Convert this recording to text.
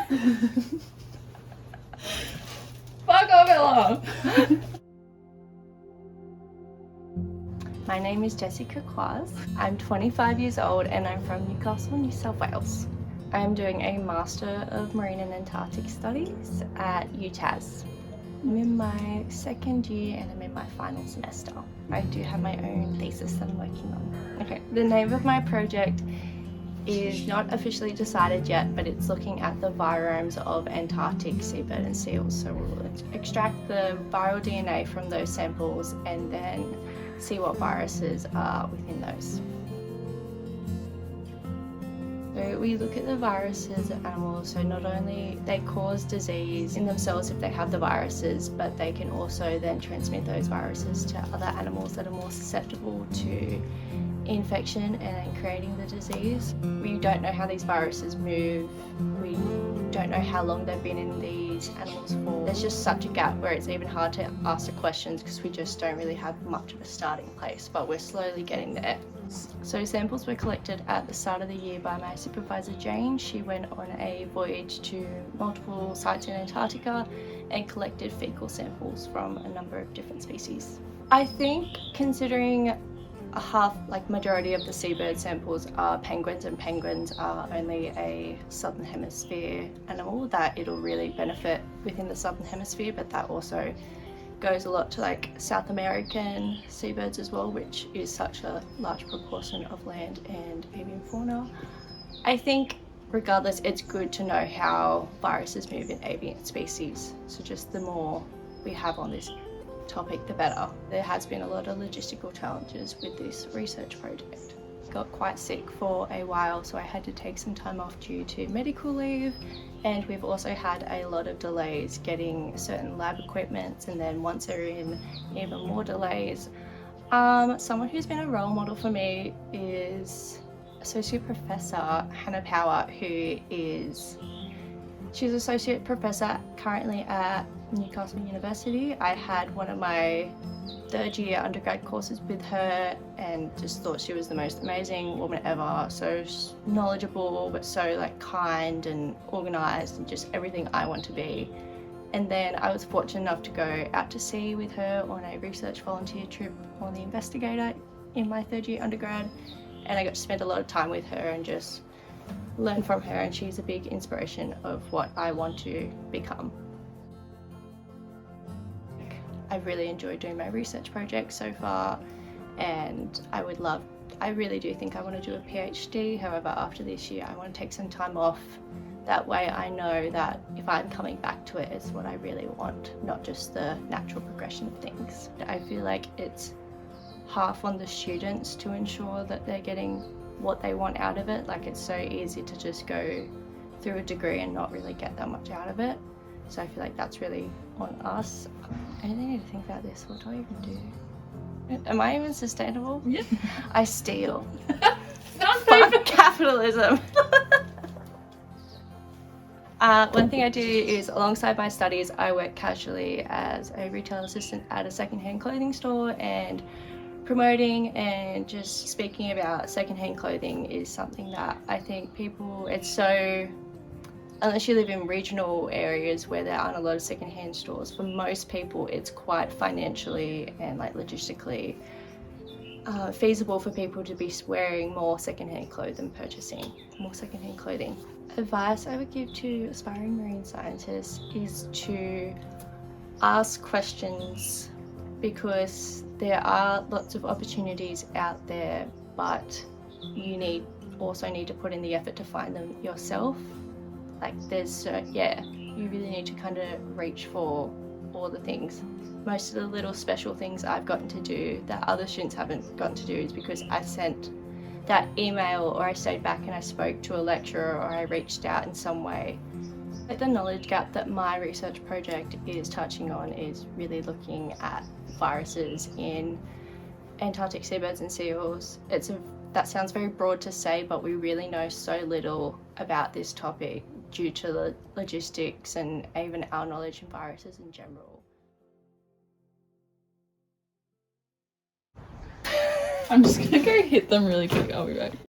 Fuck off, Ella! My name is Jessica Quaas. I'm 25 years old and I'm from Newcastle, New South Wales. I am doing a Master of Marine and Antarctic Studies at UTAS. I'm in my second year and I'm in my final semester. I do have my own thesis that I'm working on. Okay, the name of my project is not officially decided yet, but it's looking at the viromes of Antarctic seabird and seals. So we'll extract the viral DNA from those samples and then see what viruses are within those. So we look at the viruses of animals, so not only they cause disease in themselves if they have the viruses, but they can also then transmit those viruses to other animals that are more susceptible to infection and creating the disease. We don't know how these viruses move. We don't know how long they've been in these animals for. There's just such a gap where it's even hard to ask the questions because we just don't really have much of a starting place, but we're slowly getting there. So samples were collected at the start of the year by my supervisor Jane. She went on a voyage to multiple sites in Antarctica and collected fecal samples from a number of different species. I think considering majority of the seabird samples are penguins, and penguins are only a southern hemisphere animal, that it'll really benefit within the southern hemisphere, but that also goes a lot to like South American seabirds as well, which is such a large proportion of land and avian fauna. I think regardless, it's good to know how viruses move in avian species. So just the more we have on this topic, the better. There has been a lot of logistical challenges with this research project. Got quite sick for a while, so I had to take some time off due to medical leave, and we've also had a lot of delays getting certain lab equipment, and then once they're in, even more delays. Someone who's been a role model for me is Associate Professor Hannah Power, she's Associate Professor currently at Newcastle University. I had one of my third year undergrad courses with her and just thought she was the most amazing woman ever. So knowledgeable, but so like kind and organized and just everything I want to be. And then I was fortunate enough to go out to sea with her on a research volunteer trip on the Investigator in my third year undergrad. And I got to spend a lot of time with her and just learn from her, and she's a big inspiration of what I want to become. I've really enjoyed doing my research project so far, and I really do think I want to do a PhD. However, after this year I want to take some time off. That way I know that if I'm coming back to it, it's what I really want, not just the natural progression of things. I feel like it's half on the students to ensure that they're getting what they want out of it. Like, it's so easy to just go through a degree and not really get that much out of it. So I feel like that's really on us. I really need to think about this. What do I even do? Am I even sustainable? Yeah. I steal. Fuck capitalism. One thing I do is, alongside my studies, I work casually as a retail assistant at a secondhand clothing store, and promoting and just speaking about secondhand clothing is something that I think unless you live in regional areas where there aren't a lot of secondhand stores, for most people it's quite financially and like logistically feasible for people to be wearing more secondhand clothes and purchasing more secondhand clothing. Advice I would give to aspiring marine scientists is to ask questions, because there are lots of opportunities out there, but you also need to put in the effort to find them yourself. Like you really need to kind of reach for all the things. Most of the little special things I've gotten to do that other students haven't gotten to do is because I sent that email, or I stayed back and I spoke to a lecturer, or I reached out in some way. The knowledge gap that my research project is touching on is really looking at viruses in Antarctic seabirds and seals. That sounds very broad to say, but we really know so little about this topic due to the logistics and even our knowledge in viruses in general. I'm just gonna go hit them really quick. I'll be back.